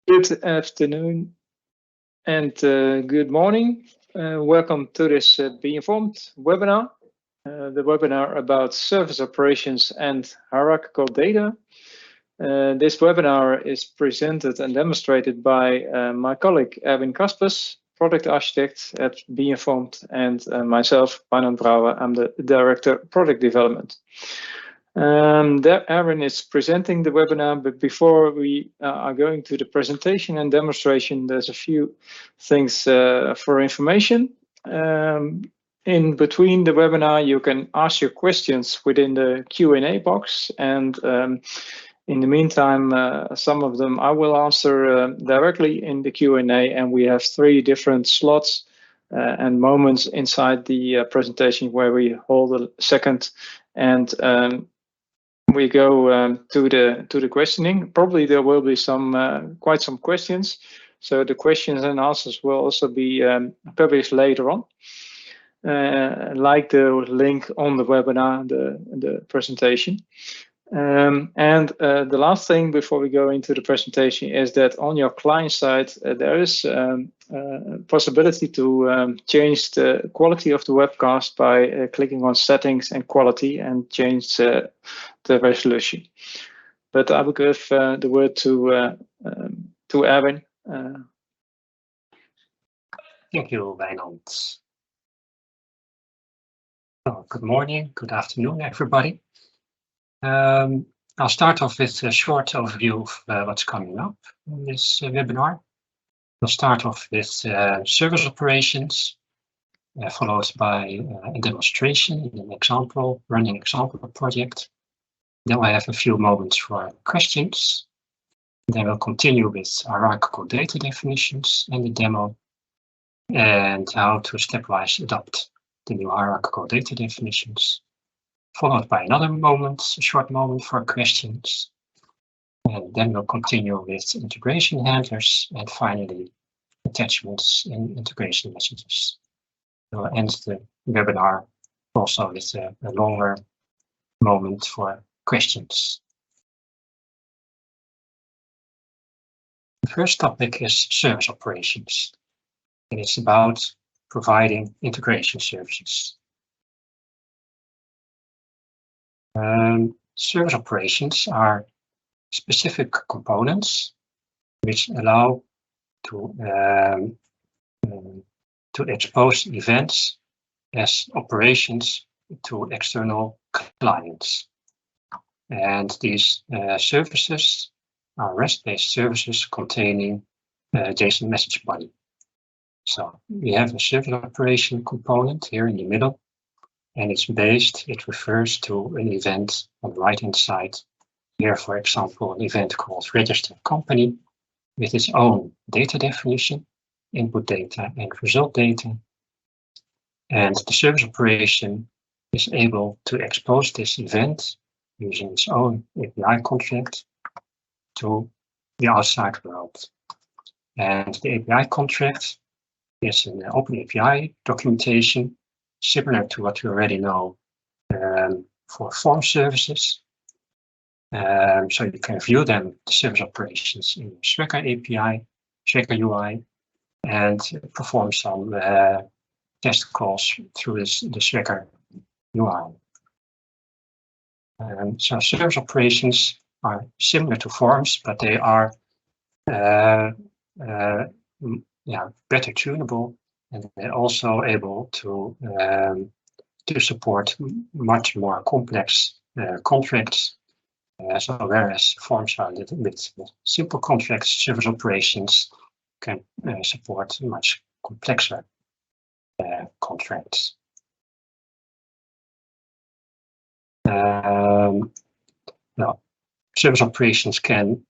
Good afternoon and good morning. Welcome to this Be Informed webinar, the webinar about service operations and hierarchical data. This webinar is presented and demonstrated by my colleague Erwin Kaspers, product architect at Be Informed, and myself, Arnold Brouwer. I'm the director of product development. Erwin is presenting the webinar, but before we are going to the presentation and demonstration, there's a few things for information. In between the webinar, you can ask your questions within the Q&A box, and in the meantime, some of them I will answer directly in the Q&A, and we have 3 different slots and moments inside the presentation where we hold a second and we go to the questioning. Probably there will be quite some questions, so the questions and answers will also be published later on, like the link on the webinar, the presentation. The last thing before we go into the presentation is that on your client side there is a possibility to change the quality of the webcast by clicking on settings and quality and change the resolution. But I will give the word to Erwin. Thank you, Wijnand. Well, good morning, good afternoon, everybody. I'll start off with a short overview of what's coming up in this webinar. We'll start off with service operations, followed by a demonstration in an running example project. Then we'll have a few moments for questions. Then we'll continue with hierarchical data definitions and the demo, and how to stepwise adopt the new hierarchical data definitions, followed by another moment, a short moment for questions. And then we'll continue with integration handlers and finally attachments and integration messages. We'll end the webinar also with a longer moment for questions. The first topic is service operations. And it's about providing integration services. Service operations are specific components which allow to expose events as operations to external clients. And these services are REST-based services containing a JSON message body. So we have a service operation component here in the middle, and it refers to an event on the right-hand side. Here, for example, an event called register company with its own data definition, input data and result data. And the service operation is able to expose this event using its own API contract to the outside world. And the API contract is an open API documentation, similar to what you already know for form services. So you can view them, the service operations, in Swagger API, Swagger UI, and perform some test calls through the Swagger UI. So service operations are similar to forms, but they are better tunable, and they're also able to support much more complex contracts. So whereas forms are a little bit simple contracts, service operations can support much complexer contracts. Service operations can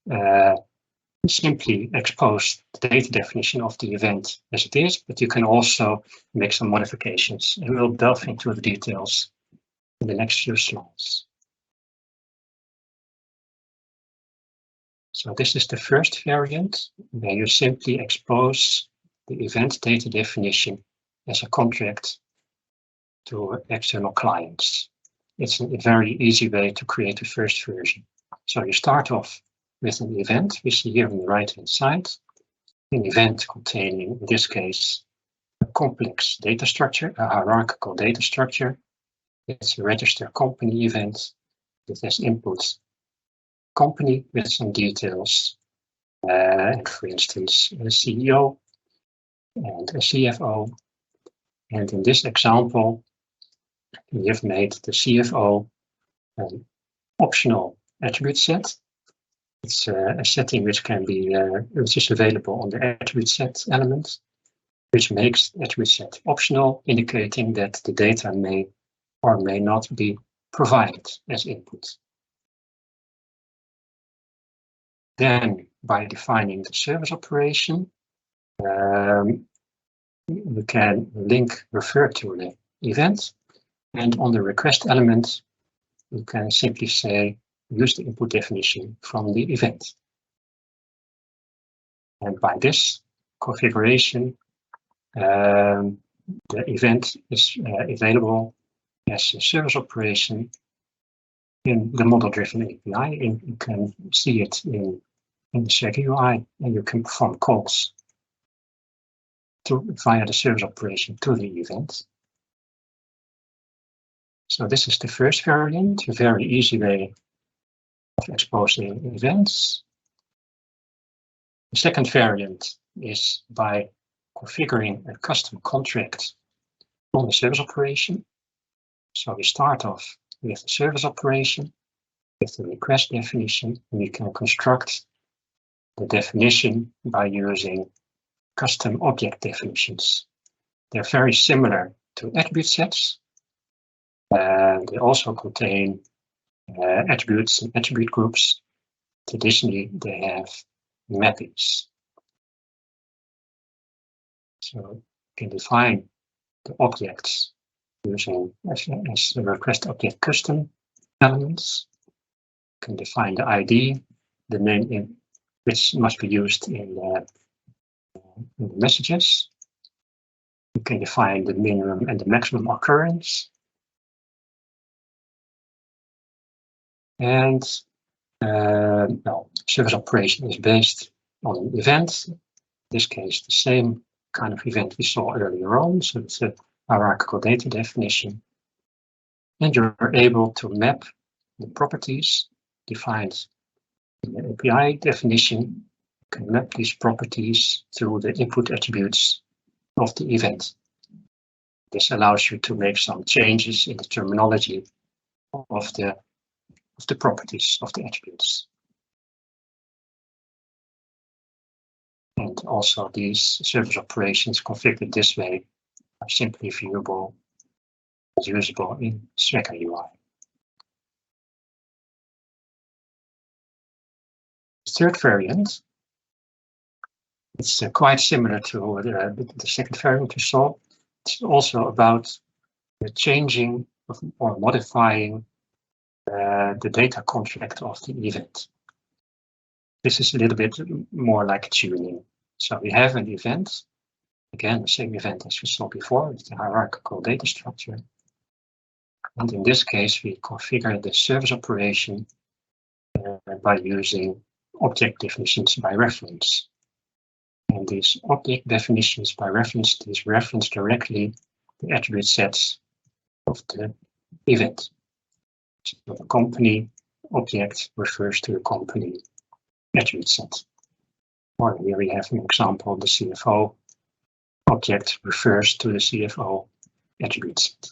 simply expose the data definition of the event as it is, but you can also make some modifications, and we'll delve into the details in the next few slides. So this is the first variant, where you simply expose the event data definition as a contract to external clients. It's a very easy way to create the first version. So you start off with an event. We see here on the right-hand side an event containing, in this case, a complex data structure, a hierarchical data structure. It's a register company event. It has input company with some details, and for instance, a CEO and a CFO. And in this example, we have made the CFO an optional attribute set. It's a setting which can be, which is available on the attribute set element, which makes the attribute set optional, indicating that the data may or may not be provided as input. Then, by defining the service operation, we can link refer to the event, and on the request element, you can simply say use the input definition from the event. And by this configuration, the event is available as a service operation in the model-driven API, and you can see it in the Swagger UI, and you can perform calls via the service operation to the event. So this is the first variant, a very easy way of exposing events. The second variant is by configuring a custom contract on the service operation. So we start off with the service operation, with the request definition, and we can construct the definition by using custom object definitions. They're very similar to attribute sets. They also contain attributes and attribute groups. Additionally, they have mappings. So you can define the objects using as the request object custom elements. You can define the ID, the name which must be used in the messages. You can define the minimum and the maximum occurrence. And service operation is based on an event. In this case, the same kind of event we saw earlier on. So it's a hierarchical data definition. And you're able to map the properties defined in the API definition. You can map these properties through the input attributes of the event. This allows you to make some changes in the terminology of the properties of the attributes. And also these service operations configured this way are simply viewable and usable in Swagger UI. The third variant, it's quite similar to the second variant we saw. It's also about changing or modifying the data contract of the event. This is a little bit more like tuning. So we have an event, again, the same event as we saw before, with the hierarchical data structure. And in this case, we configure the service operation by using object definitions by reference. And these object definitions by reference, these reference directly the attribute sets of the event. So the company object refers to the company attribute set. Or here we have an example, the CFO object refers to the CFO attribute set.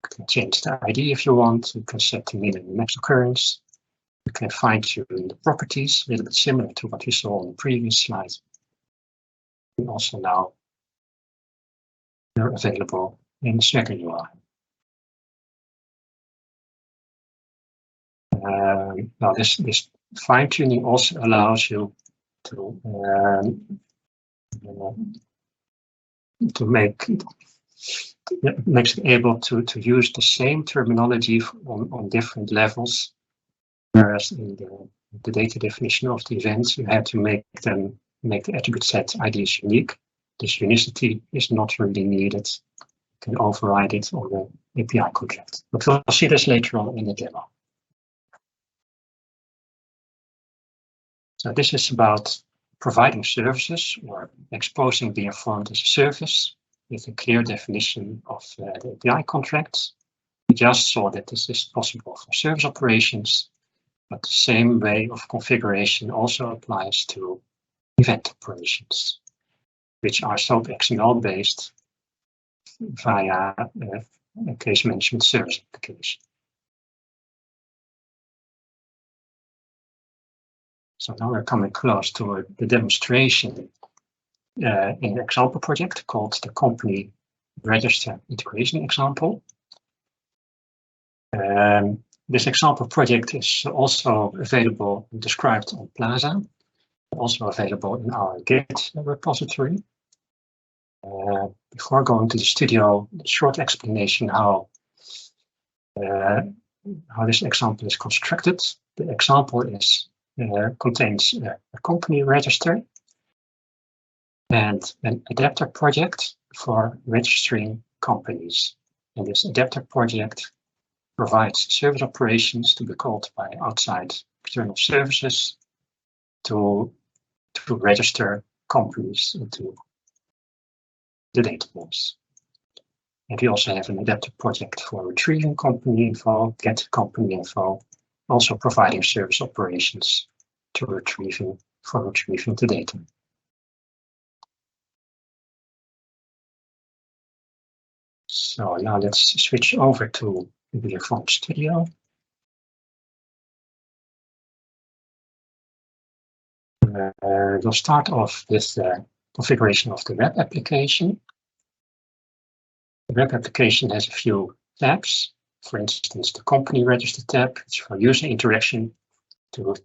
You can change the ID if you want. You can set the min and max occurrence. You can fine-tune the properties, a little bit similar to what we saw on the previous slide. And also now they're available in the Swagger UI. Now this fine-tuning also allows you to makes it able to use the same terminology on different levels, whereas in the data definition of the events you had to make the attribute set IDs unique. This unicity is not really needed. You can override it on the API contract. But we'll see this later on in the demo. So this is about providing services or exposing being formed as a service with a clear definition of the API contracts. We just saw that this is possible for service operations, but the same way of configuration also applies to event operations, which are SOAP XML based via a case management service application. So now we're coming close to the demonstration in an example project called the company register integration example. This example project is also available and described on Plaza, also available in our Git repository. Before going to the studio, a short explanation how this example is constructed. The example contains a company register and an adapter project for registering companies. And this adapter project provides service operations to be called by outside external services to register companies into the database. And we also have an adapter project for retrieving company info, get company info, also providing service operations for retrieving the data. So now let's switch over to the Form Studio. We'll start off with the configuration of the web application. The web application has a few tabs. For instance, the company register tab, it's for user interaction to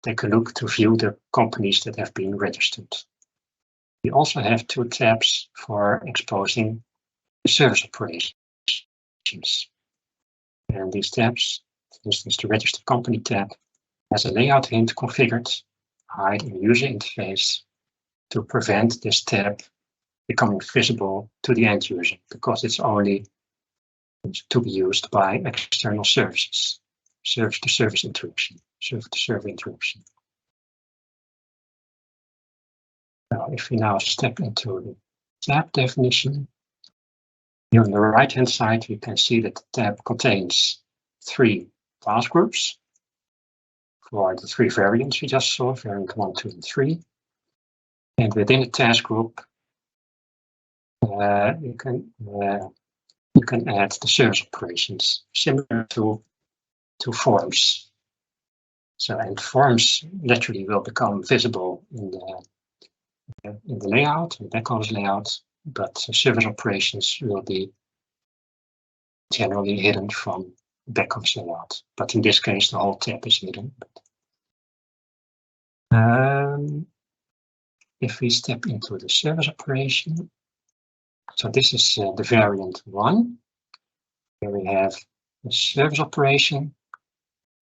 take a look to view the companies that have been registered. We also have two tabs for exposing the service operations. And these tabs, for instance, the register company tab, has a layout hint configured, hide in the user interface to prevent this tab becoming visible to the end user, because it's only to be used by external services, service-to-service interaction, server-to-server interaction. Now, if we now step into the tab definition, here on the right-hand side, we can see that the tab contains 3 class groups for the 3 variants we just saw, variant 1, 2, and 3. And within the task group, you can add the service operations, similar to forms. So, and forms naturally will become visible in the layout, in the back-office layout, but service operations will be generally hidden from back-office layout. But in this case, the whole tab is hidden. If we step into the service operation, so this is the variant 1. Here we have the service operation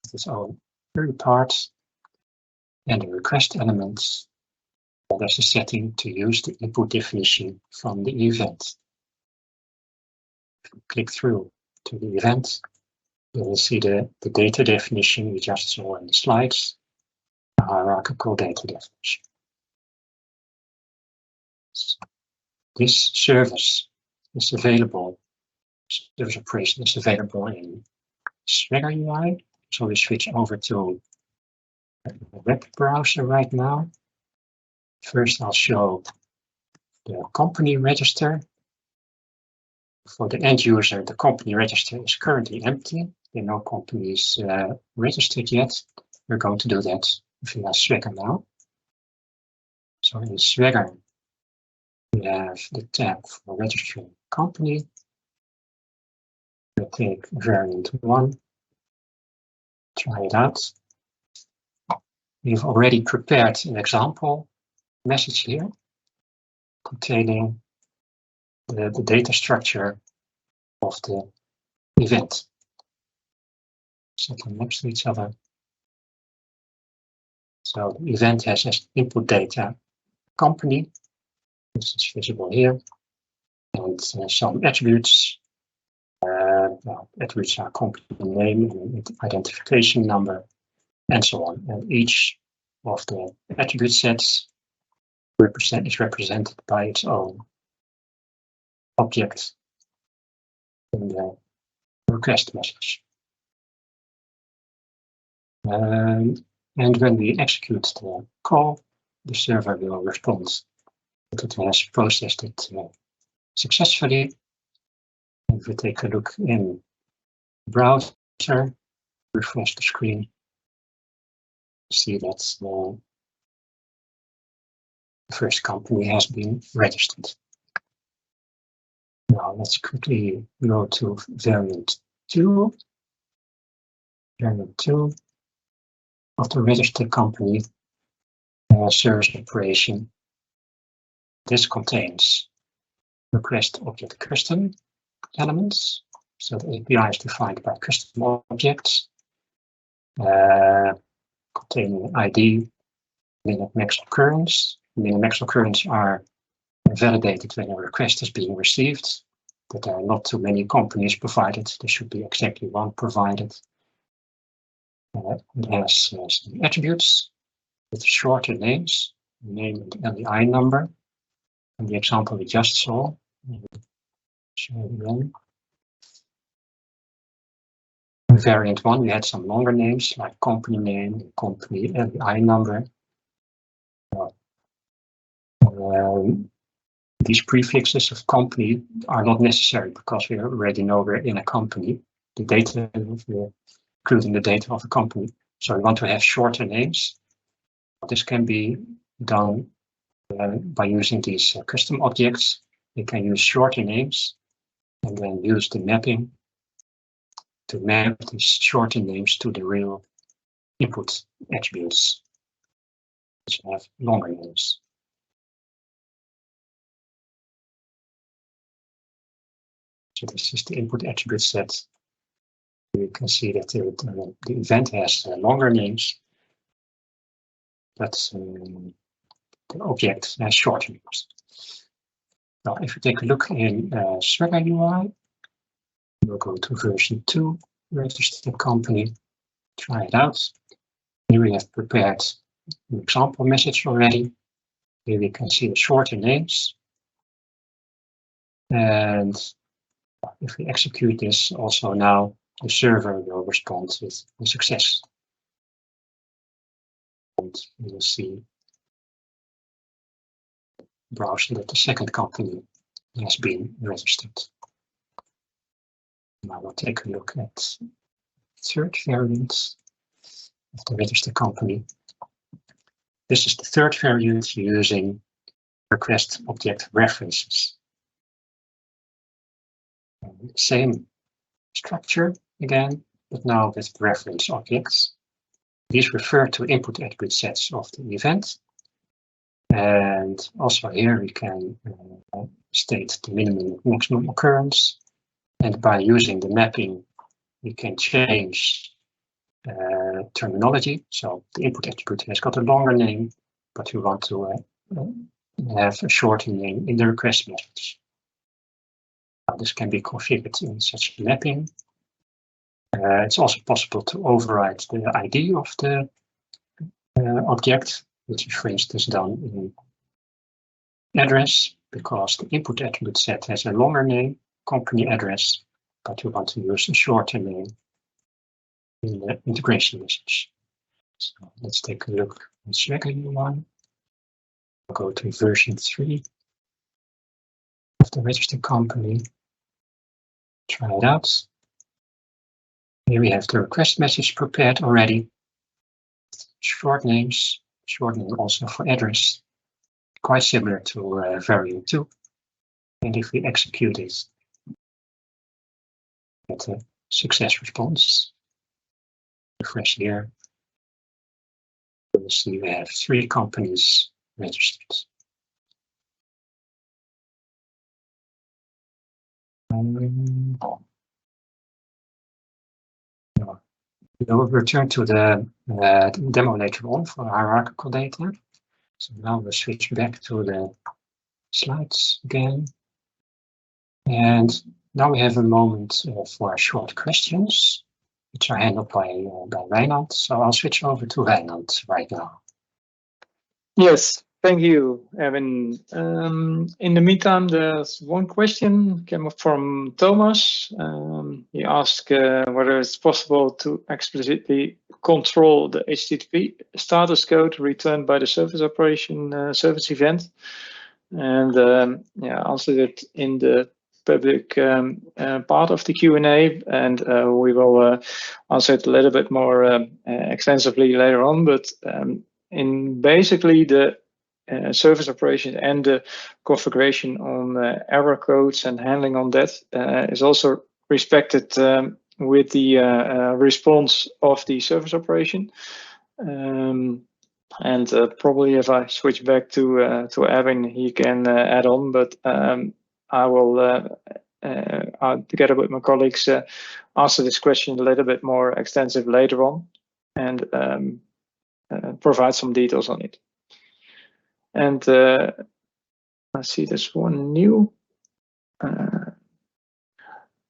with its own query parts and the request elements. And there's a setting to use the input definition from the event. If we click through to the event, you will see the data definition we just saw in the slides, the hierarchical data definition. This service is available, service operation is available in Swagger UI. So we switch over to the web browser right now. First, I'll show the company register. For the end user, the company register is currently empty. There are no companies registered yet. We're going to do that via Swagger now. So in Swagger, we have the tab for registering company. We'll take variant 1, try it out. We've already prepared an example message here containing the data structure of the event. Set them next to each other. So the event has as input data company. This is visible here, and some attributes. Attributes are company name and identification number, and so on. And each of the attribute sets is represented by its own object in the request message. And when we execute the call, the server will respond that it has processed it successfully. If we take a look in the browser, refresh the screen, see that the first company has been registered. Now let's quickly go to variant 2. Variant 2 of the registered company service operation. This contains request object custom elements. So the API is defined by custom objects containing ID, min max occurrence. Min max occurrence are validated when a request is being received, but there are not too many companies provided. There should be exactly one provided. It has some attributes with shorter names, name and LEI number. And the example we just saw, show it again. In variant 1, we had some longer names like company name, company LEI number. These prefixes of company are not necessary because we already know we're in a company. The data, we're including the data of a company. So we want to have shorter names. This can be done by using these custom objects. You can use shorter names and then use the mapping to map these shorter names to the real input attributes, which have longer names. So this is the input attribute set. You can see that the event has longer names, but the object has shorter names. Now, if you take a look in Swagger UI, we'll go to version 2, registered company, try it out. Here we have prepared an example message already. Here we can see the shorter names. And if we execute this also now, the server will respond with a success. And you will see browser that the second company has been registered. Now we'll take a look at third variant of the registered company. This is the third variant using request object references. Same structure again, but now with reference objects. These refer to input attribute sets of the event. And also here we can state the minimum and maximum occurrence. And by using the mapping, we can change terminology. So the input attribute has got a longer name, but we want to have a shorter name in the request message. This can be configured in such mapping. It's also possible to override the ID of the object, which is, for instance, done in address, because the input attribute set has a longer name, company address, but we want to use a shorter name in the integration message. So let's take a look at Swagger UI. I'll go to version 3 of the registered company. Try it out. Here we have the request message prepared already. Short names, short name also for address. Quite similar to variant 2. And if we execute it, get a success response. Refresh here. We'll see we have 3 companies registered. We'll return to the demo later on for hierarchical data. So now we'll switch back to the slides again. And now we have a moment for short questions, which are handled by Wijnand. So I'll switch over to Wijnand right now. Yes, thank you, Evan. In the meantime, there's one question came up from Thomas. He asked whether it's possible to explicitly control the HTTP status code returned by the service operation service event. And yeah, answered it in the public part of the Q&A, and we will answer it a little bit more extensively later on. But in basically the service operation and the configuration on error codes and handling on that is also respected with the response of the service operation. And probably if I switch back to Evan, he can add on, but I will, together with my colleagues, answer this question a little bit more extensive later on and provide some details on it. And I see there's one new.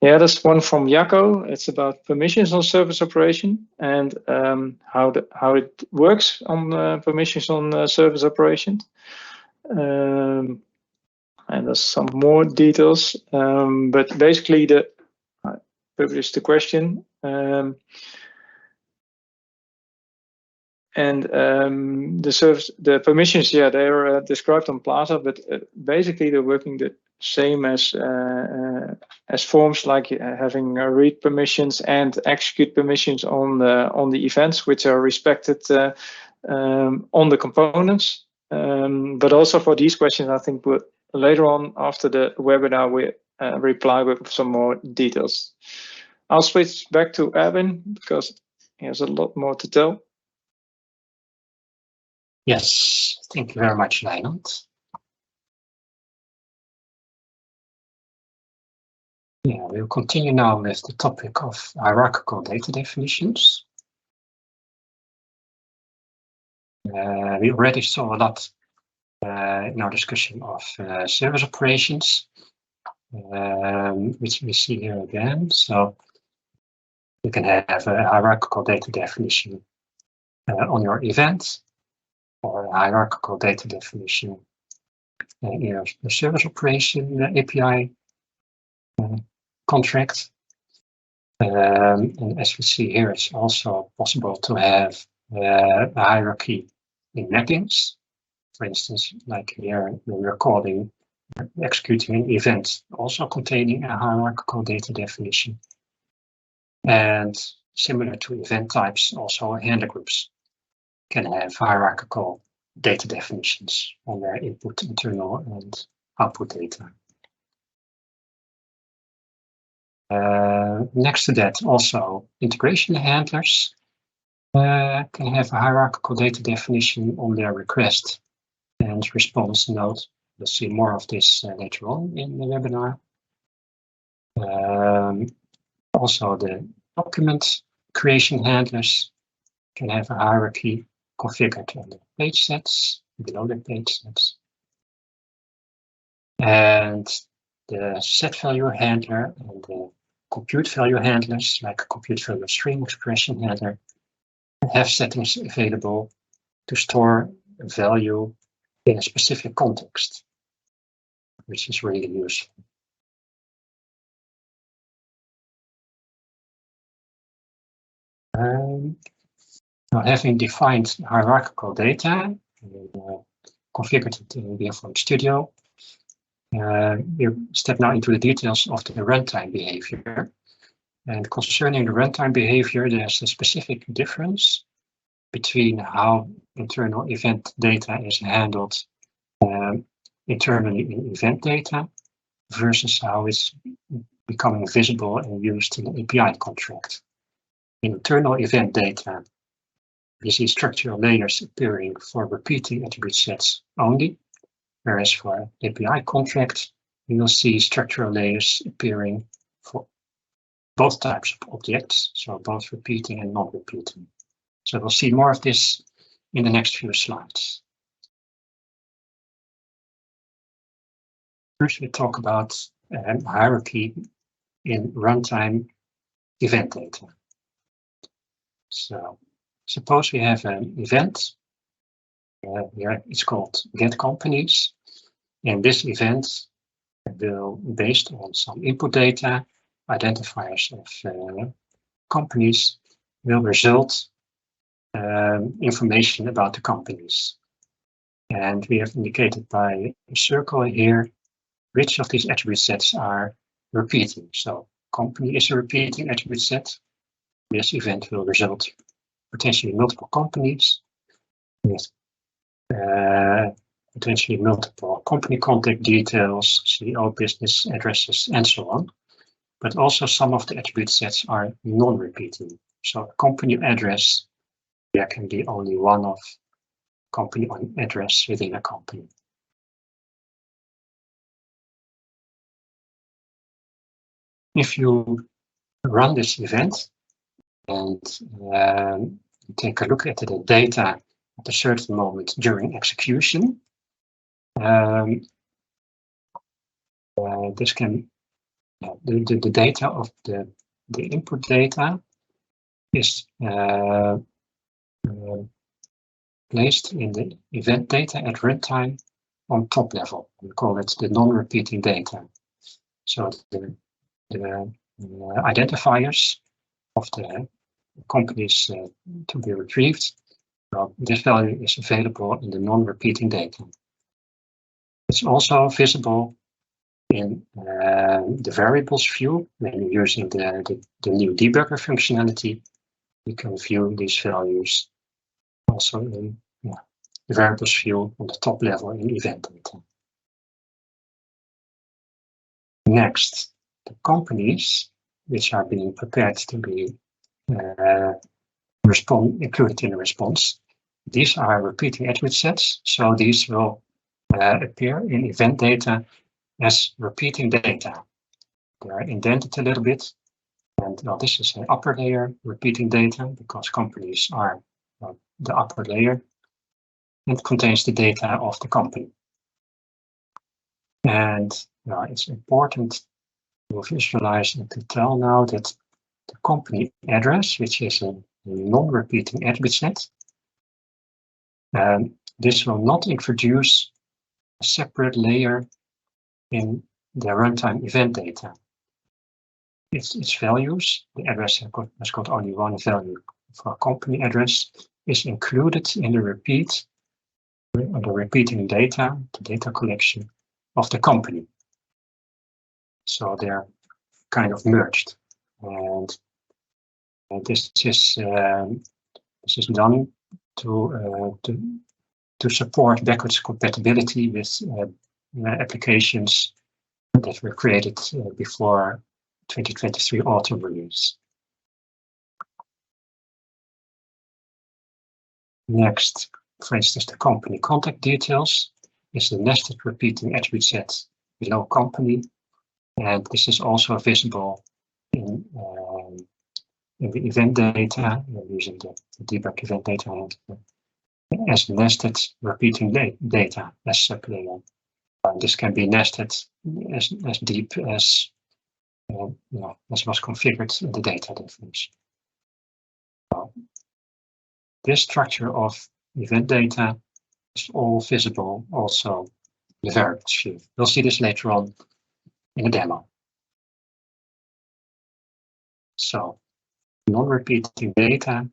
Yeah, there's one from Jacco. It's about permissions on service operation and how it works on permissions on service operation. And there's some more details, but basically I published the question. And the permissions, yeah, they are described on Plaza, but basically they're working the same as forms, like having read permissions and execute permissions on the events, which are respected on the components. But also for these questions, I think later on after the webinar we reply with some more details. I'll switch back to Evan because he has a lot more to tell. Yes, thank you very much, Leonard. Yeah, we'll continue now with the topic of hierarchical data definitions. We already saw a lot in our discussion of service operations, which we see here again. So you can have a hierarchical data definition on your event, or a hierarchical data definition in your service operation API contract. And as we see here, it's also possible to have a hierarchy in mappings. For instance, like here, we're calling executing an event also containing a hierarchical data definition. And similar to event types, also handler groups can have hierarchical data definitions on their input, internal, and output data. Next to that, also integration handlers can have a hierarchical data definition on their request and response node. We'll see more of this later on in the webinar. Also, the document creation handlers can have a hierarchy configured on the page sets, below the page sets. And the set value handler and the compute value handlers, like a compute value string expression handler, have settings available to store a value in a specific context, which is really useful. Now, having defined hierarchical data, configured it in Beerform Studio, we step now into the details of the runtime behavior. And concerning the runtime behavior, there's a specific difference between how internal event data is handled internally in event data versus how it's becoming visible and used in the API contract. In internal event data, you see structural layers appearing for repeating attribute sets only, whereas for API contract, you will see structural layers appearing for both types of objects, so both repeating and non-repeating. So we'll see more of this in the next few slides. First, we talk about hierarchy in runtime event data. So suppose we have an event here it's called get companies. And this event will, based on some input data, identifiers of companies, will result information about the companies. And we have indicated by a circle here which of these attribute sets are repeating. So company is a repeating attribute set. This event will result potentially multiple companies with potentially multiple company contact details, CEO business addresses, and so on. But also some of the attribute sets are non-repeating. So a company address, there can be only one of company address within a company. If you run this event and take a look at the data at a certain moment during execution, this can the data of the input data is placed in the event data at runtime on top level. We call it the non-repeating data. So the identifiers of the companies to be retrieved, well, this value is available in the non-repeating data. It's also visible in the variables view. When you're using the new debugger functionality, you can view these values also in the variables view on the top level in event data. Next, the companies which are being prepared to be included in the response. These are repeating attribute sets, so these will appear in event data as repeating data. They are indented a little bit, and well, this is an upper layer repeating data because companies are the upper layer and contains the data of the company. And it's important to visualize and to tell now that the company address, which is a non-repeating attribute set, this will not introduce a separate layer in the runtime event data. Its values, the address has got only one value for a company address, is included in the repeating data, the data collection of the company. So they're kind of merged, and this is done to support backwards compatibility with applications that were created before 2023 autumn release. Next, for instance, the company contact details is the nested repeating attribute set below company, and this is also visible in the event data. We're using the debug event data as nested repeating data as sublayer. This can be nested as deep as was configured in the data definition. This structure of event data is all visible also in the variables view. We'll see this later on in a demo. So non-repeating data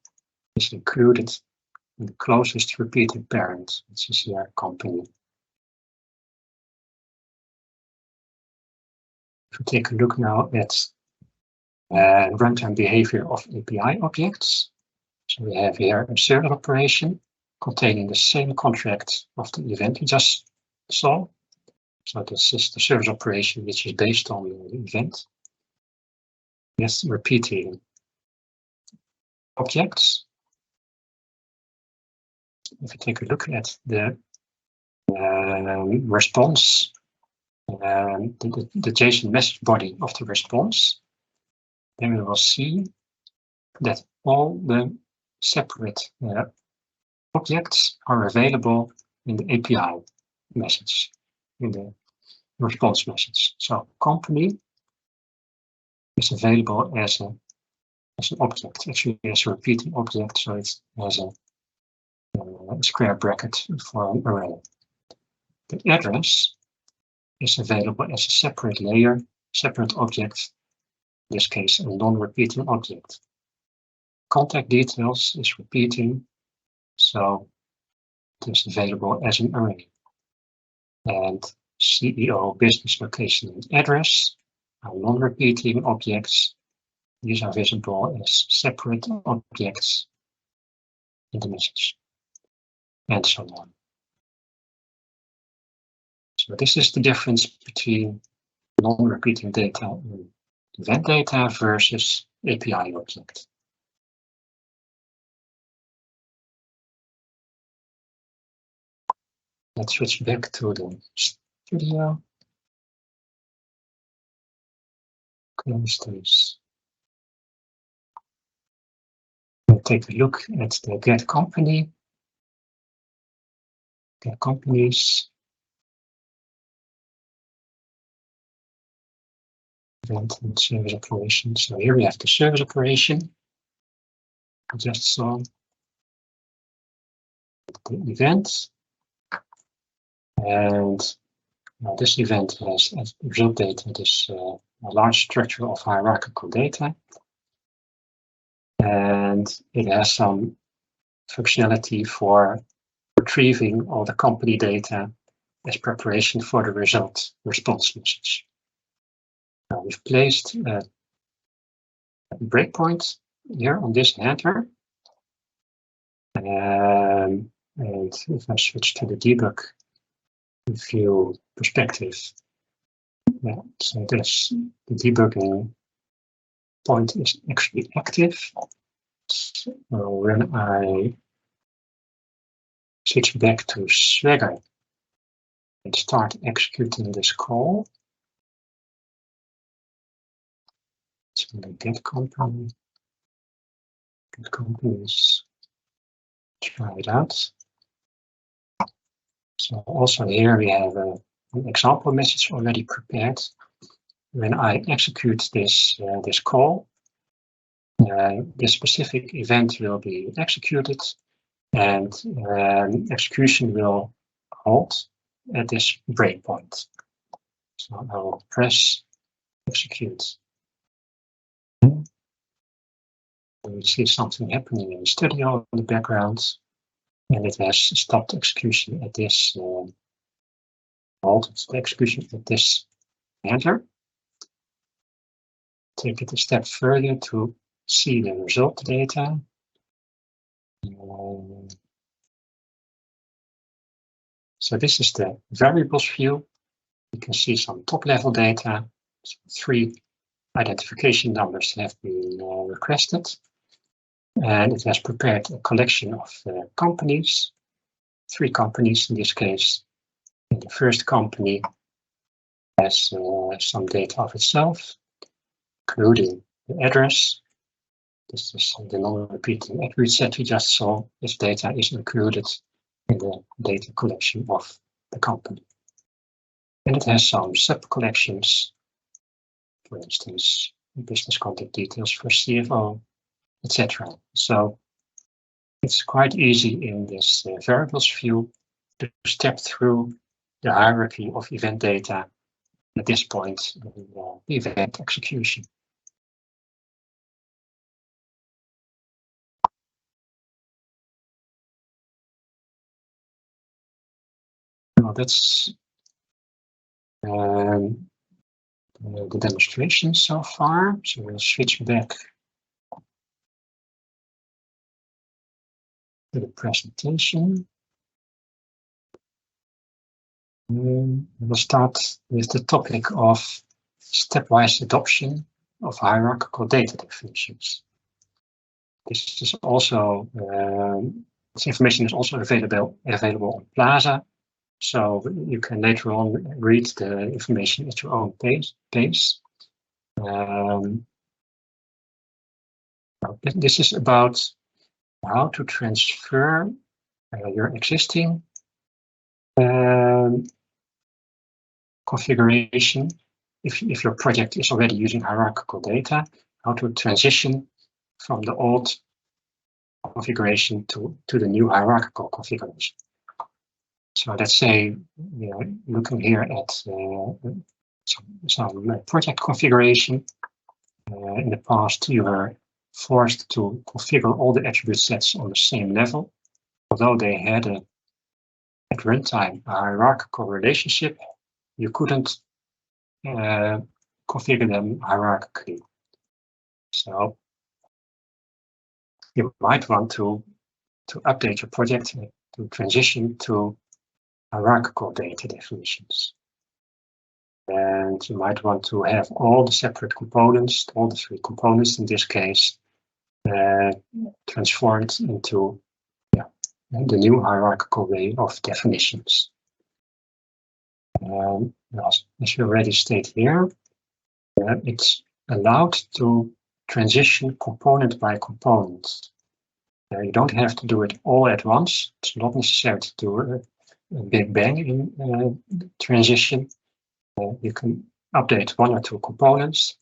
is included in the closest repeating parent, which is here company. If we take a look now at runtime behavior of API objects, so we have here a server operation containing the same contract of the event we just saw. So this is the service operation which is based on the event. Yes, repeating objects. If you take a look at the response, the JSON message body of the response, then we will see that all the separate objects are available in the API message, in the response message. So company is available as an object, actually as a repeating object, so it's as a square bracket for an array. The address is available as a separate layer, separate object, in this case a non-repeating object. Contact details is repeating, so it is available as an array. And CEO, business location, and address are non-repeating objects. These are visible as separate objects in the message, and so on. So this is the difference between non-repeating data and event data versus API object. Let's switch back to the studio. Close this. We'll take a look at the get company. Get companies. Event and service operation. So here we have the service operation. I just saw the event. And this event has as result data this a large structure of hierarchical data. And it has some functionality for retrieving all the company data as preparation for the result response message. Now we've placed a breakpoint here on this header. And if I switch to the debug view perspective, yeah, so this the debugging point is actually active. So when I switch back to Swagger and start executing this call, it's going to get company. Get companies. Try it out. So also here we have an example message already prepared. When I execute this this call, this specific event will be executed, and execution will halt at this breakpoint. So I will press execute. We see something happening in the studio in the background, and it has stopped execution at this halted the execution at this header. Take it a step further to see the result data. So this is the variables view. You can see some top level data. So 3 identification numbers have been requested. And it has prepared a collection of companies, 3 companies in this case. And the first company has some data of itself, including the address. This is the non-repeating attribute set we just saw. This data is included in the data collection of the company. And it has some sub-collections, for instance, business contact details for CFO, etc. So it's quite easy in this variables view to step through the hierarchy of event data at this point in the event execution. Well, that's the demonstration so far. So we'll switch back to the presentation. We'll start with the topic of stepwise adoption of hierarchical data definitions. This is also this information is also available on Plaza, so you can later on read the information at your own pace. This is about how to transfer your existing configuration. If your project is already using hierarchical data, how to transition from the old configuration to the new hierarchical configuration. So let's say we are looking here at some project configuration. In the past, you were forced to configure all the attribute sets on the same level. Although they had at runtime a hierarchical relationship, you couldn't configure them hierarchically. So you might want to update your project to transition to hierarchical data definitions. And you might want to have all the separate components, all the 3 components in this case, transformed into the new hierarchical way of definitions. As you already stated here, it's allowed to transition component by component. You don't have to do it all at once. It's not necessary to do a big bang in transition. You can update 1 or 2 components,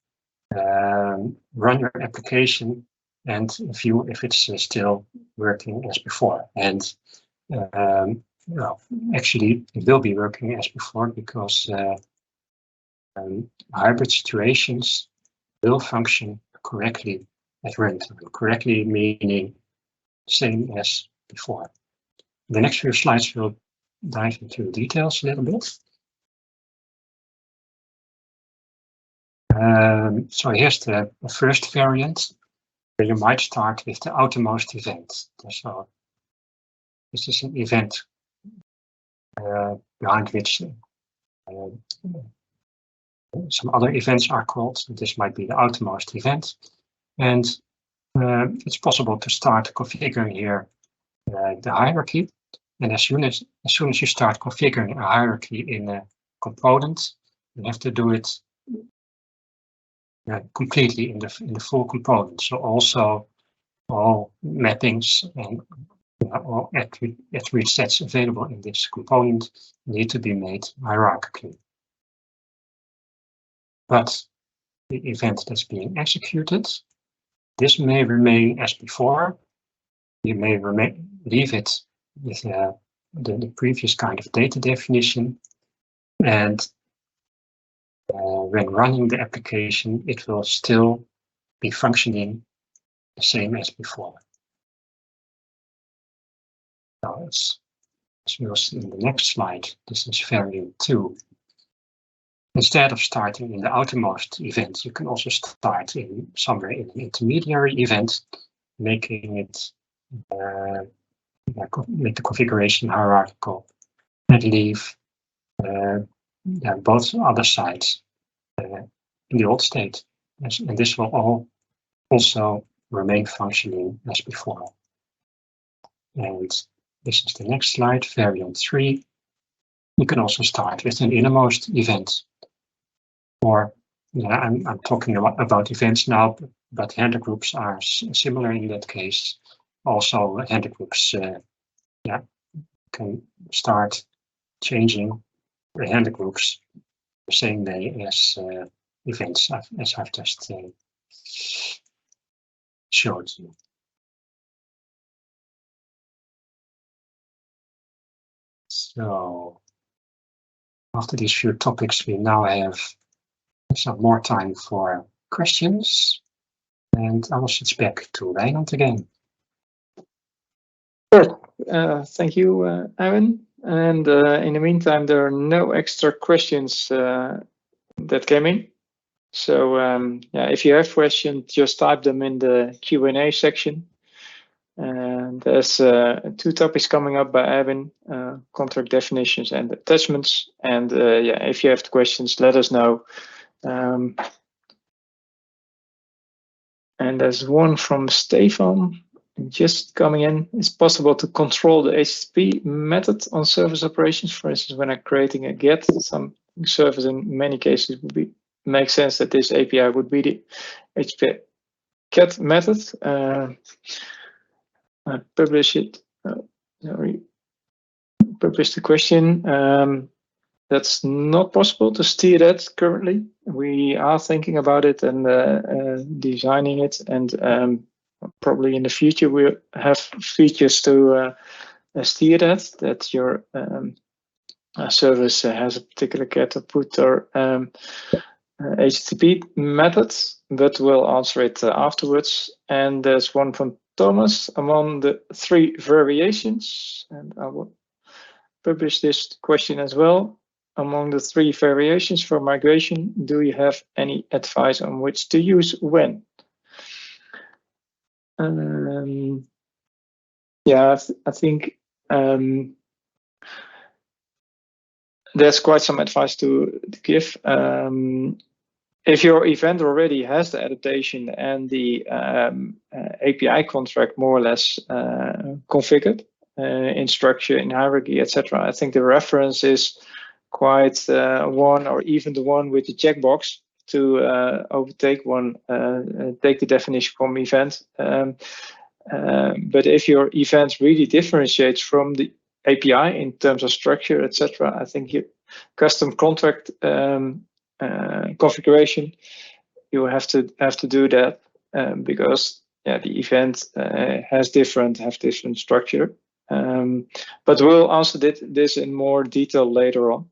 run your application, and view if it's still working as before. And well, actually, it will be working as before because hybrid situations will function correctly at runtime. Correctly meaning same as before. The next few slides will dive into the details a little bit. So here's the first variant, where you might start with the outermost event. So this is an event behind which some other events are called. So this might be the outermost event. And it's possible to start configuring here the hierarchy. And as soon as you start configuring a hierarchy in a component, you have to do it completely in the full component. So also all mappings and all attribute sets available in this component need to be made hierarchically. But the event that's being executed, this may remain as before. You may leave it with the previous kind of data definition, and when running the application, it will still be functioning the same as before. Now, as we'll see in the next slide, this is variant 2. Instead of starting in the outermost event, you can also start somewhere in an intermediary event, making it make the configuration hierarchical and leave both other sides in the old state. And this will all also remain functioning as before. And this is the next slide, variant 3. You can also start with an innermost event. Or I'm talking about events now, but handler groups are similar in that case. Also, handler groups can start changing the handler groups the same way as events, as I've just showed you. So, after these few topics, we now have some more time for questions, and I will switch back to Wijnand again. Sure. Thank you, Aaron. And in the meantime, there are no extra questions that came in. So if you have questions, just type them in the Q&A section. And there's 2 topics coming up by Evan, contract definitions and attachments. And if you have questions, let us know. And there's one from Stefan just coming in. It's possible to control the HTTP method on service operations. For instance, when I'm creating a GET, some service in many cases would make sense that this API would be the HTTP GET method. I publish it. Publish the question. That's not possible to steer that currently. We are thinking about it and designing it, and probably in the future we'll have features to steer that your service has a particular get or put or HTTP methods, but we'll answer it afterwards. And there's one from Thomas among the 3 variations, and I will publish this question as well. Among the 3 variations for migration, do you have any advice on which to use when? Yeah, I think there's quite some advice to give. If your event already has the adaptation and the API contract more or less configured in structure, in hierarchy, etc., I think the reference is quite one, or even the one with the checkbox to overtake one, take the definition from event. But if your event really differentiates from the API in terms of structure, etc., I think your custom contract configuration, you have to do that because the event have different structure. But we'll answer this in more detail later on.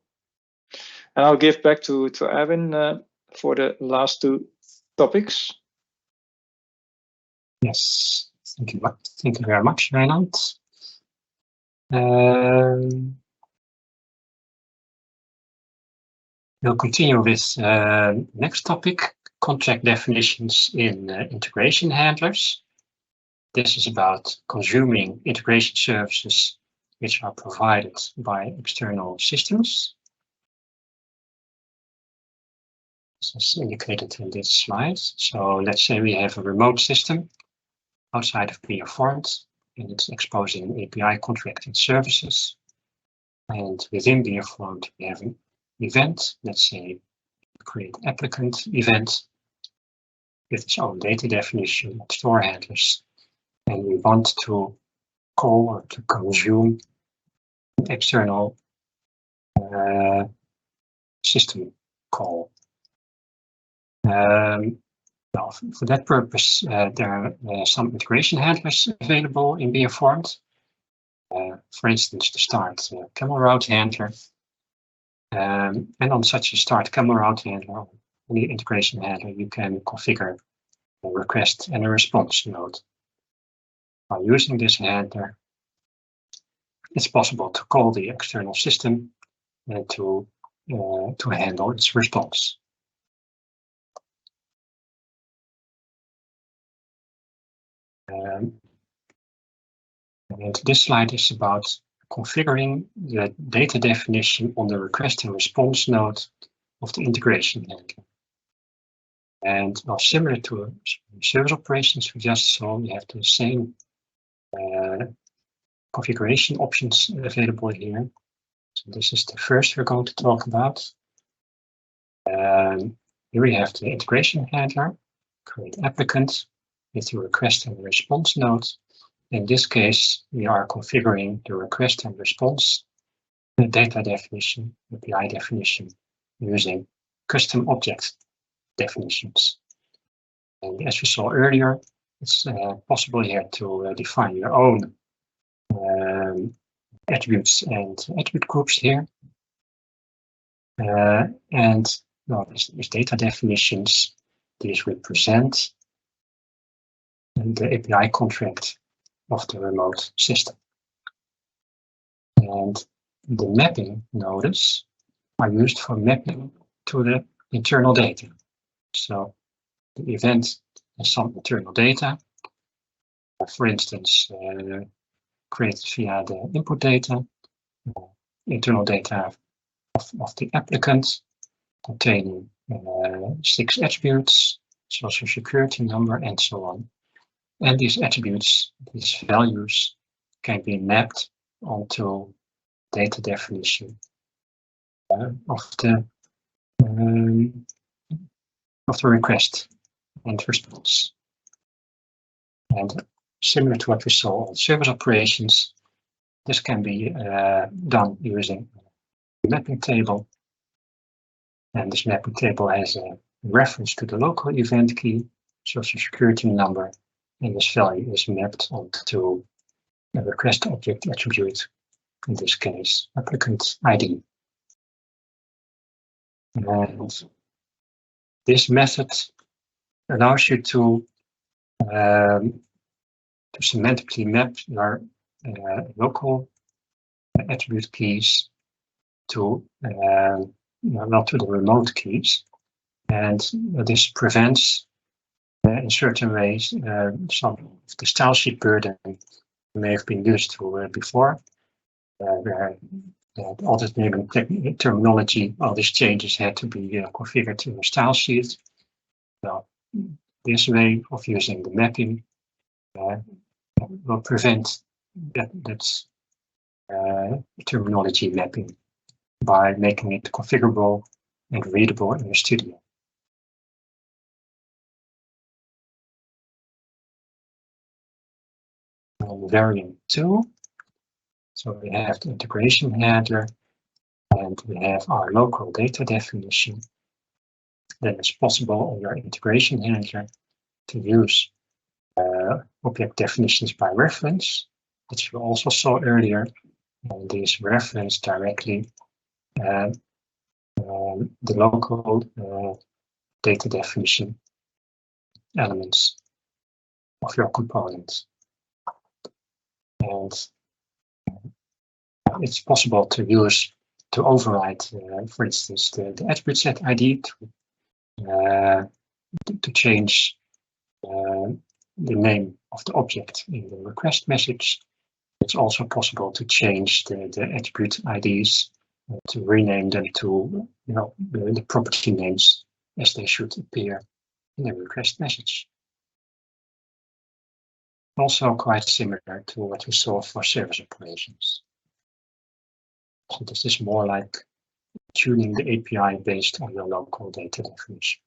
And I'll give back to Erwin for the last 2 topics. Yes, thank you very much, Reinhard. We'll continue with next topic, contract definitions in integration handlers. This is about consuming integration services which are provided by external systems. This is indicated in this slide. So let's say we have a remote system outside of BeFormed, and it's exposing API contracting services. And within BeFormed, we have an event. Let's say create applicant event with its own data definition, store handlers, and we want to call or to consume an external system call. Well, for that purpose, there are some integration handlers available in BeFormed. For instance, the start camel route handler. And on such a start camel route handler, on the integration handler, you can configure a request and a response node. By using this handler, it's possible to call the external system and to handle its response. And this slide is about configuring the data definition on the request and response node of the integration handler. And well, similar to service operations we just saw, we have the same configuration options available here. So this is the first we're going to talk about. Here we have the integration handler, create applicant with the request and response node. In this case, we are configuring the request and response data definition, API definition, using custom object definitions. And as we saw earlier, it's possible here to define your own attributes and attribute groups here. And well, these data definitions, these represent the API contract of the remote system. And the mapping nodes are used for mapping to the internal data. So the event has some internal data, for instance, created via the input data, internal data of the applicant containing 6 attributes, social security number, and so on. And these attributes, these values, can be mapped onto data definition of the request and response. And similar to what we saw on service operations, this can be done using a mapping table. And this mapping table has a reference to the local event key, social security number, and this value is mapped onto a request object attribute, in this case, applicant ID. And this method allows you to semantically map your local attribute keys to not to the remote keys, and this prevents in certain ways some of the style sheet burden may have been used to before, where all this naming terminology, all these changes had to be configured in a style sheet. Well, this way of using the mapping will prevent that terminology mapping by making it configurable and readable in the studio. Variant 2. So we have the integration handler, and we have our local data definition. Then it's possible on your integration handler to use object definitions by reference, which we also saw earlier. And these reference directly the local data definition elements of your component. And it's possible to override, for instance, the attribute set ID to change the name of the object in the request message. It's also possible to change the attribute IDs to rename them to the property names as they should appear in the request message. Also quite similar to what we saw for service operations. So this is more like tuning the API based on your local data definition.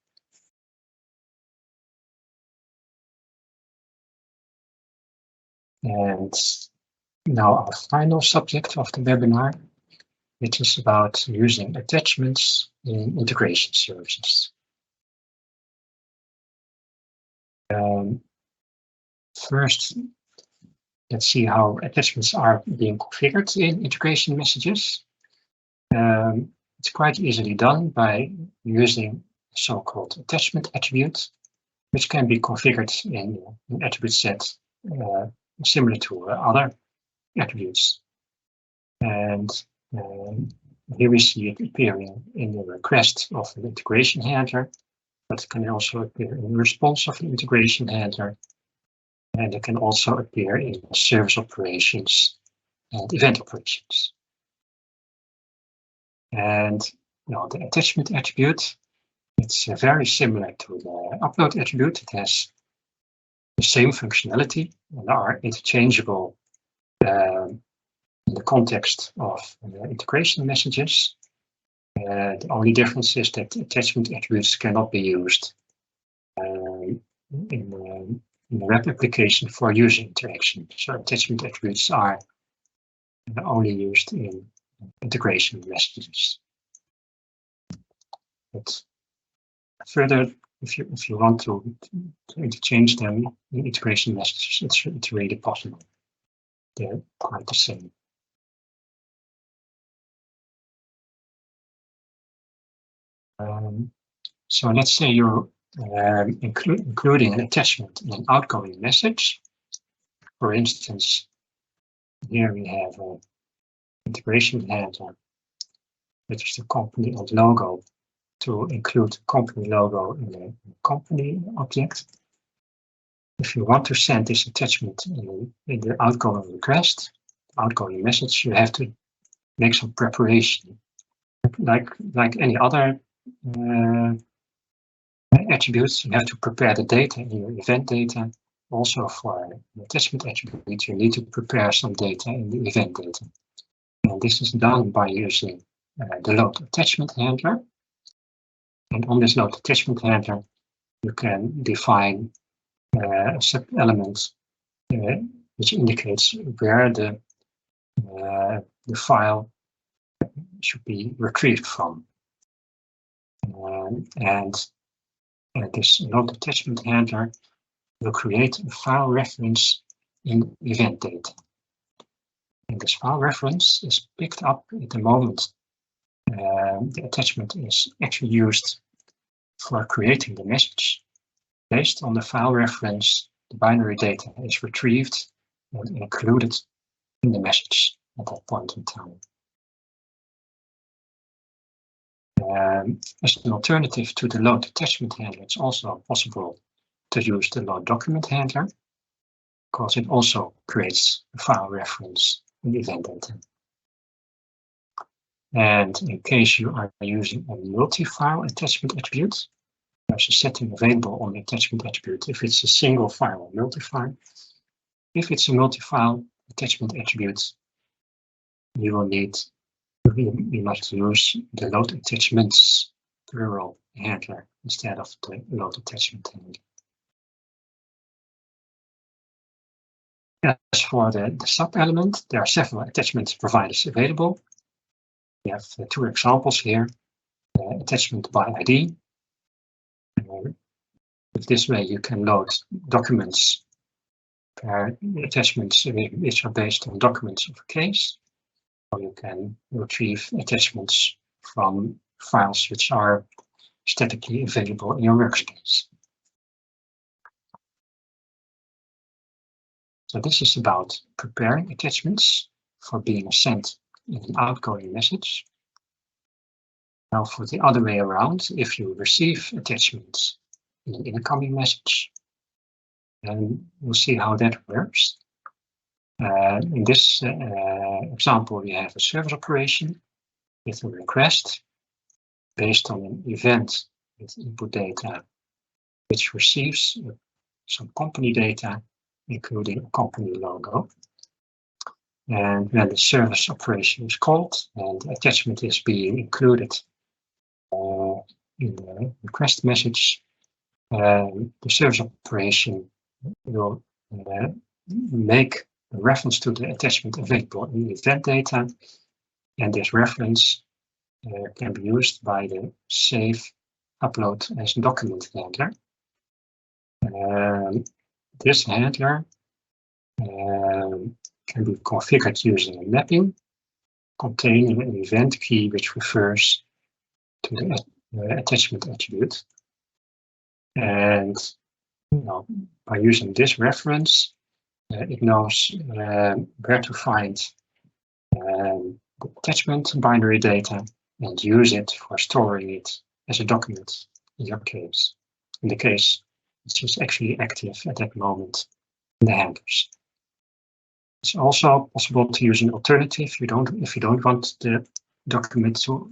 And now our final subject of the webinar, which is about using attachments in integration services. First, let's see how attachments are being configured in integration messages. It's quite easily done by using a so-called attachment attribute, which can be configured in an attribute set similar to other attributes. And here we see it appearing in the request of an integration handler, but it can also appear in the response of the integration handler. And it can also appear in service operations and event operations. And the attachment attribute, it's very similar to the upload attribute. It has the same functionality and are interchangeable in the context of integration messages. The only difference is that attachment attributes cannot be used in the web application for user interaction. So attachment attributes are only used in integration messages. But further, if you want to interchange them in integration messages, it's really possible. They're quite the same. So let's say you're including an attachment in an outgoing message. For instance, here we have an integration handler, which is the company and logo, to include company logo in the company object. If you want to send this attachment in the outgoing request, outgoing message, you have to make some preparation. Like any other attributes, you have to prepare the data in your event data. Also for an attachment attribute, you need to prepare some data in the event data. And this is done by using the load attachment handler. And on this load attachment handler, you can define a sub-element which indicates where the file should be retrieved from. And this load attachment handler will create a file reference in event data. And this file reference is picked up at the moment the attachment is actually used for creating the message. Based on the file reference, the binary data is retrieved and included in the message at that point in time. As an alternative to the load attachment handler, it's also possible to use the load document handler, because it also creates a file reference in event data. And in case you are using a multi-file attachment attribute, there's a setting available on the attachment attribute if it's a single file or multi-file. If it's a multi-file attachment attribute, you must use the load attachments plural handler instead of the load attachment handler. As for the sub-element, there are several attachment providers available. We have two examples here. Attachment by ID. With this way, you can load documents attachments which are based on documents of a case, or you can retrieve attachments from files which are statically available in your workspace. So this is about preparing attachments for being sent in an outgoing message. Now for the other way around, if you receive attachments in an incoming message, then we'll see how that works. In this example, we have a service operation with a request based on an event with input data, which receives some company data, including a company logo. And when the service operation is called and the attachment is being included in the request message, the service operation will make a reference to the attachment available in the event data, and this reference can be used by the save upload as document handler. This handler can be configured using a mapping containing an event key which refers to the attachment attribute. And by using this reference, it knows where to find the attachment binary data and use it for storing it as a document in your case. In the case, it's just actually active at that moment in the handlers. It's also possible to use an alternative if you don't want the document to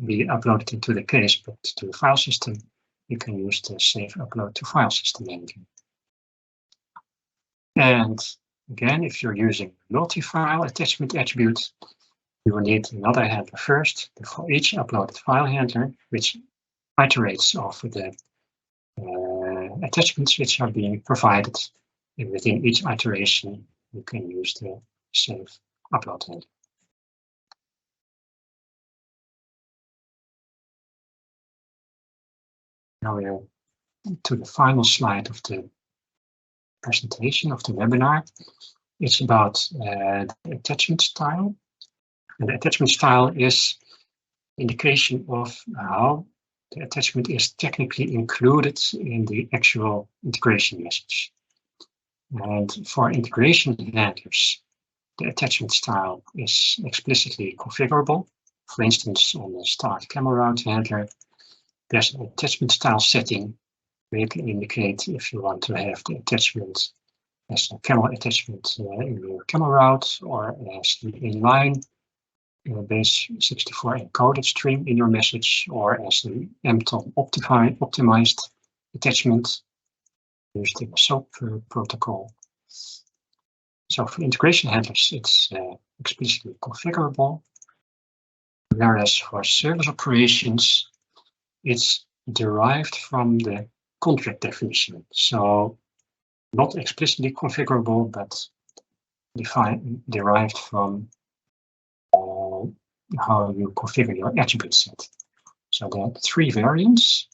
be uploaded into the case, but to the file system. You can use the save upload to file system handling. And again, if you're using multi-file attachment attribute, you will need another handler first for each uploaded file handler, which iterates over the attachments which are being provided. And within each iteration, you can use the save upload handler. Now we are to the final slide of the presentation of the webinar. It's about the attachment style. And the attachment style is indication of how the attachment is technically included in the actual integration message. And for integration handlers, the attachment style is explicitly configurable. For instance, on the start camera route handler, there's an attachment style setting where you can indicate if you want to have the attachment as a camera attachment in your camera route, or as an inline base 64 encoded string in your message, or as an MTOM optimized attachment used in the SOAP protocol. So for integration handlers, it's explicitly configurable, whereas for service operations, it's derived from the contract definition. So not explicitly configurable, but derived from how you configure your attribute set. So there are three variants.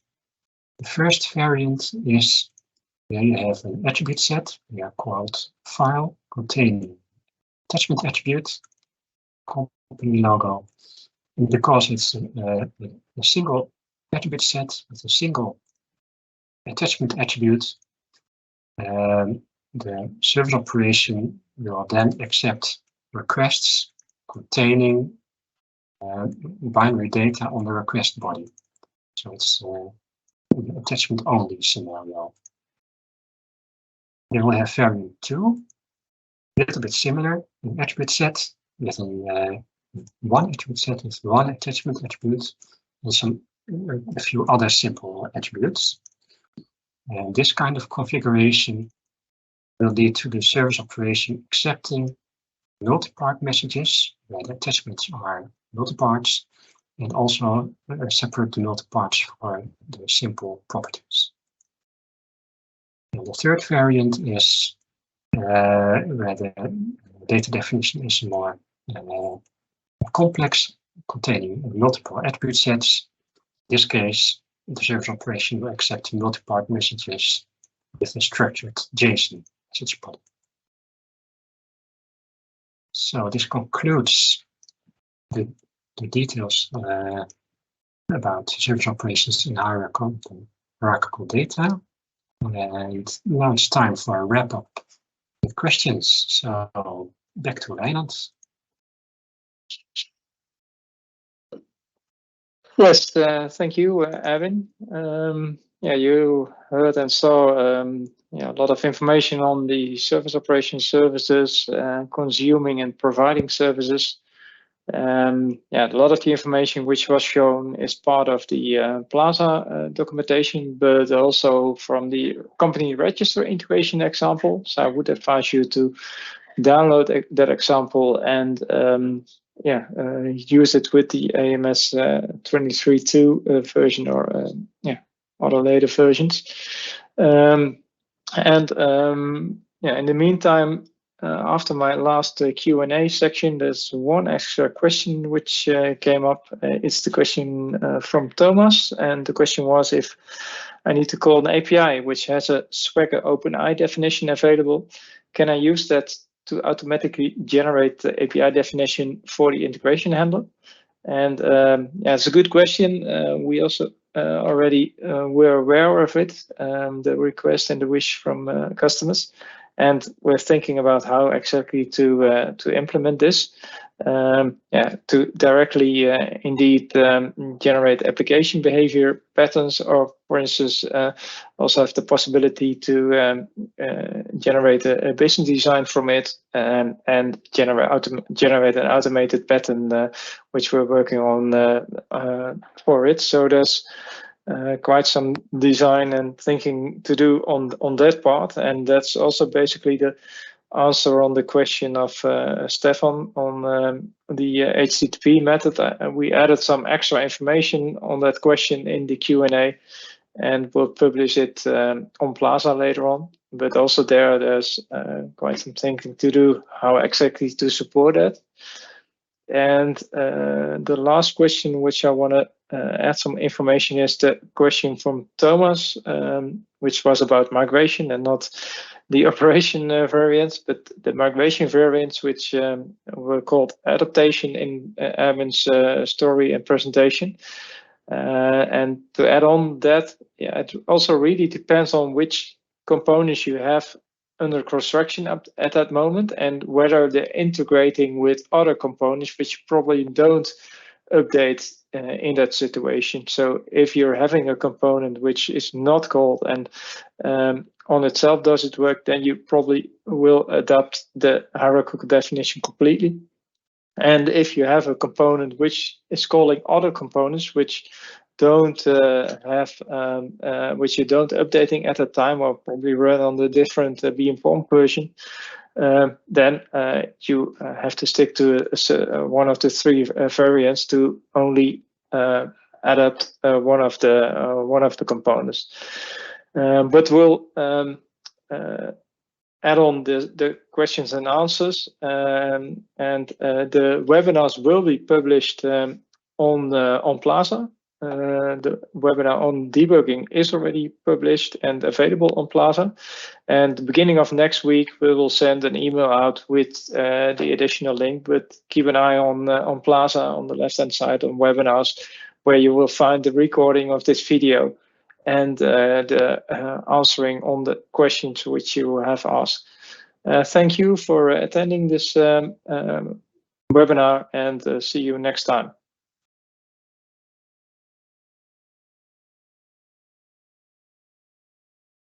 The first variant is There you have an attribute set. They are called file containing attachment attribute, company logo. And because it's a single attribute set with a single attachment attribute, the service operation will then accept requests containing binary data on the request body. So it's an attachment only scenario. Then we have variant 2, a little bit similar, an attribute set with one attribute set with one attachment attribute and a few other simple attributes. And this kind of configuration will lead to the service operation accepting multi-part messages where the attachments are multi-parts, and also separate the multi-parts for the simple properties. And the third variant is where the data definition is more complex, containing multiple attribute sets. In this case, the service operation will accept multi-part messages with a structured JSON message body. So this concludes the details about service operations in hierarchical data. And now it's time for a wrap up with questions. So back to Reinhard. Yes, thank you, Erwin. Yeah, you heard and saw a lot of information on the service operation services, consuming and providing services. Yeah, a lot of the information which was shown is part of the Plaza documentation, but also from the company register integration example. So I would advise you to download that example and use it with the AMS 23.2 version or other later versions. In the meantime, after my last Q&A section, there's one extra question which came up. It's the question from Thomas, and the question was if I need to call an API which has a Swagger OpenAI definition available, can I use that to automatically generate the API definition for the integration handler? And it's a good question. We also already were aware of it, the request and the wish from customers. And we're thinking about how exactly to implement this. To directly indeed generate application behavior patterns, or for instance, also have the possibility to generate a business design from it and generate an automated pattern, which we're working on for it. So there's quite some design and thinking to do on that part, and that's also basically the answer on the question of Stefan on the HTTP method. We added some extra information on that question in the Q&A, and we'll publish it on Plaza later on. But also there's quite some thinking to do how exactly to support that. And the last question, which I want to add some information, is the question from Thomas, which was about migration and not the operation variants, but the migration variants, which were called adaptation in Erwin's story and presentation. And to add on that, it also really depends on which components you have under construction at that moment, and whether they're integrating with other components which probably don't update in that situation. So if you're having a component which is not called and on itself doesn't work, then you probably will adapt the hierarchical definition completely. And if you have a component which is calling other components which don't which you don't updating at the time, or probably run on the different BMPOM version, then you have to stick to one of the three variants to only adapt one of the components. But we'll add on the questions and answers, and the webinars will be published on Plaza. the webinar on debugging is already published and available on Plaza. And the beginning of next week, we will send an email out with the additional link. But keep an eye on Plaza on the left-hand side on webinars, where you will find the recording of this video and the answering on the questions which you have asked. Thank you for attending this webinar, and see you next time.